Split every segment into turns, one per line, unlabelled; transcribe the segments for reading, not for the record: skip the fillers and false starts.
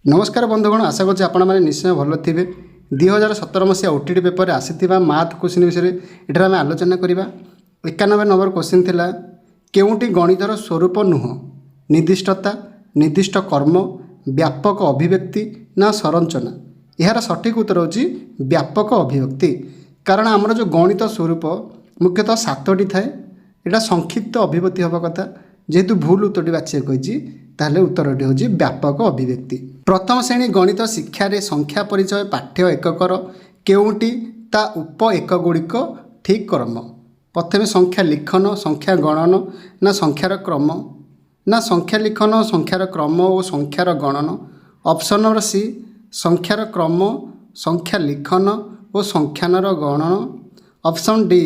नमस्कार बंधुगण, आशा करछि आपण माने निश्चय भल थे। 2017 मसीहा ओटीटी पेपर आसीथिबा मैथ क्वेश्चन विषय एठार आम आलोचना करिबा। 91 नंबर क्वेश्चन थिला, केउटी गणितर स्वरूप नुह? निर्दिष्टता, निर्दिष्ट कर्म, व्यापक अभिव्यक्ति ना संरचना? यार सठिक उत्तर होची व्यापक अभिव्यक्ति। कारण आमर जो गणित स्वरूप मुख्यतः 7टी थाए। एटा संक्षिप्त अभिव्यक्ति हवा कथा। जेहेतु भूल उत्तरटी बाछिया कहिछि ताहले उत्तरटी होची व्यापक अभिव्यक्ति। प्रथम श्रेणी गणित शिक्षा रे संख्या परिचय पाठ्य एककर केउटी ता उप एक गुड़िक ठीक कर्म? प्रथम संख्या लिखन, संख्या गणन ना संख्यार क्रम? ना संख्या लिखन, संख्यार क्रम और संख्यार गणन? ऑप्शन नंबर सी संख्यार क्रम, संख्या लिखन और संख्यानर गणन? ऑप्शन डी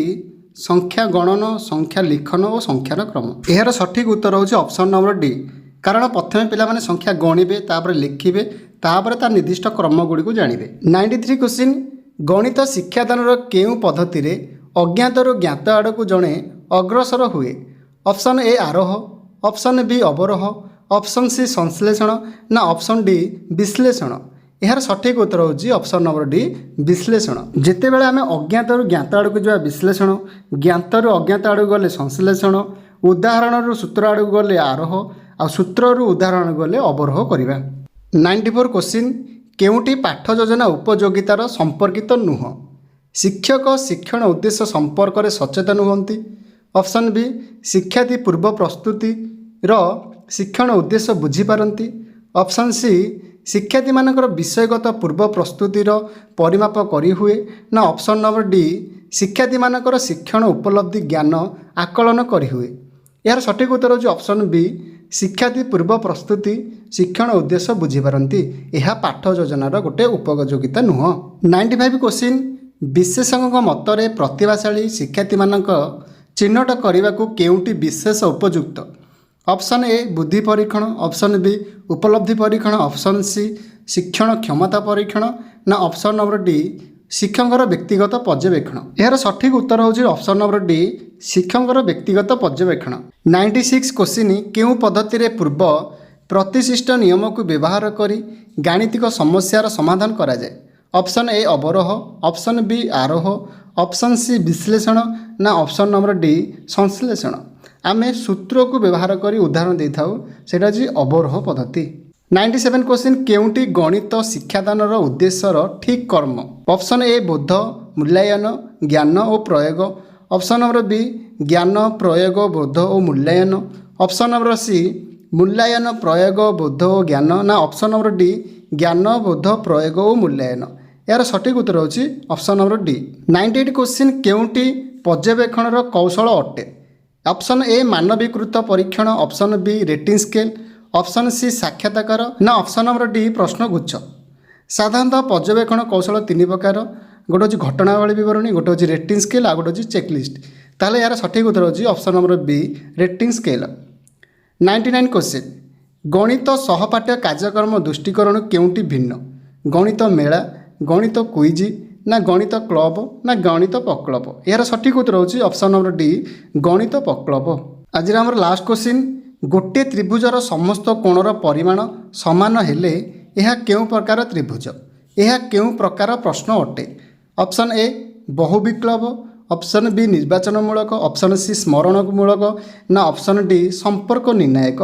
संख्या गणन, संख्या लिखन और संख्यार क्रम? यार सठिक उत्तर होची ऑप्शन नंबर डी। कारण प्रथम पिला माने संख्या गणिबे, तापर लिखिबे, तापर ता निर्दिष्ट क्रम गुडी को जानिबे। 93 क्वेश्चन, गणित शिक्षादानर केउ पद्धति रे अज्ञातरू ज्ञात आड़क जड़े अग्रसर हुए? ऑप्शन ए आरोह, ऑप्शन बी अवरोह, ऑप्शन सी संश्लेषण ना ऑप्शन डी विश्लेषण? यार सठिक उत्तर होची ऑप्शन नंबर डी विश्लेषण। जिते बेले आमे अज्ञातरू ज्ञात आड़क जा विश्लेषण, ज्ञातरू अज्ञात आड़क गले संश्लेषण, उदाहरणरू सूत्र आड़क गले आरोह, आ सूत्ररू उदाहरण गले अवरोह करिबा। 94 क्वेश्चन, केउटी पाठ योजना उपयोगितार संपर्कित नुह? शिक्षक शिक्षण उद्देश्य संपर्क में सचेतन हुंती? ऑप्शन बी शिक्षार्थी पूर्व प्रस्तुति शिक्षण उद्देश्य बुझीपारती? ऑप्शन सी शिक्षार्थी मानकर विषयगत पूर्व प्रस्तुतिर परिमाप करी हुए? ना ऑप्शन नंबर डी शिक्षार्थी मानकर शिक्षण उपलब्धि ज्ञान आकलन करी हुए? यार सठिक उत्तर होची ऑप्शन बी शिक्षार्थी पूर्व प्रस्तुति शिक्षण उद्देश्य बुझीपारती। यह पाठ योजनार गोटे उपयोगिता नुह। 95 क्वेश्चन, विशेषज्ञ मतरे प्रतिभाशाली शिक्षार्थी मानक चिन्हट करने को केउटी विशेष उपयुक्त? ऑप्शन ए बुद्धि परीक्षण, ऑप्शन बी उपलब्धि परीक्षण, ऑप्शन सी शिक्षण क्षमता परीक्षण, ना ऑप्शन नंबर डी शिक्षकर व्यक्तिगत पर्यवेक्षण? यार सठिक उत्तर होची ऑप्शन नंबर डी शिक्षकर व्यक्तिगत पर्यवेक्षण। 96 क्वेश्चन, केउ पद्धति रे पूर्व प्रतिशिष्ट नियम को व्यवहार करी गाणितिक समस्यार समाधान करा जाए? ऑप्शन ए अवरोह, ऑप्शन बी आरोह, ऑप्शन सी विश्लेषण, ना ऑप्शन नंबर डी संश्लेषण? आमे सूत्र को व्यवहार करी उदाहरण दे थाउ, सेटा जी अवरोह पद्धति। 97 क्वेश्चन, केउटी गणित शिक्षादानर उद्देश्यर ठीक कर्म? ऑप्शन ए बोध, मूल्यांकन, ज्ञान और प्रयोग, ऑप्शन नंबर बी ज्ञान प्रयोग बोध और मूल्यांकन, ऑप्शन नंबर सी मूल्यांकन प्रयोग बोध और ज्ञान, ना ऑप्शन नंबर डी ज्ञान बोध प्रयोग और मूल्यांकन? यार सठिक उत्तर होची ऑप्शन नंबर डी। 98 क्वेश्चन, केउटी पर्यवेक्षणर कौशल अटे? ऑप्शन ए मानवीकृत परीक्षण, option B rating scale, option C साक्षात्कार, ना ऑप्शन नंबर डी प्रश्नगुच्छ? साधारणतः पर्यवेक्षण कौशल 3 प्रकार। गोटे हूँ घटनावली बरणी, गोटे हूँ रेटिंग स्केल, आ गोटे हूँ चेकलिस्ट। ताहले यार सठिक उत्तर होची option number B rating scale. 99 question, गणित सहपाठ्य कार्यक्रम दृष्टिकोण केउटी भिन्न? गणित मेला, गणित क्विज, ना गणित क्लब, ना गणित प्रकल्प? यार सठिक उत्तर होची ऑप्शन नंबर डी गणित प्रकल्प। आज आम लास्ट क्वेश्चन, गोटे त्रिभुजर समस्त कोणर परिमाण समान हेले यह केउ प्रकार त्रिभुज? यह केउ प्रकार प्रश्न अटे? ऑप्शन ए बहुविक्लब, ऑप्शन बी निर्वाचनमूलक, ऑप्शन सी स्मरणमूलक, ना ऑप्शन डी संपर्क निर्णायक?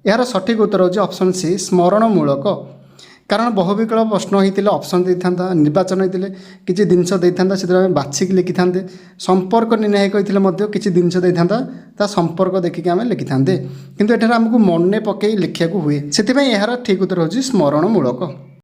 यार सठिक उत्तर होची ऑप्शन सी स्मरणमूलक। कारण बहुविकल्प प्रश्न होता ऑप्शन देता, निर्वाचन होते किसी जिनस देता से बाछिक लिखि था, संपर्क निर्णायक होते किसी जिनस देता संपर्क देखिक आम लिखि था, किंतु एठार आमको मन पकई लिखा हुए, से यार ठीक उत्तर होची स्मरणमूलक।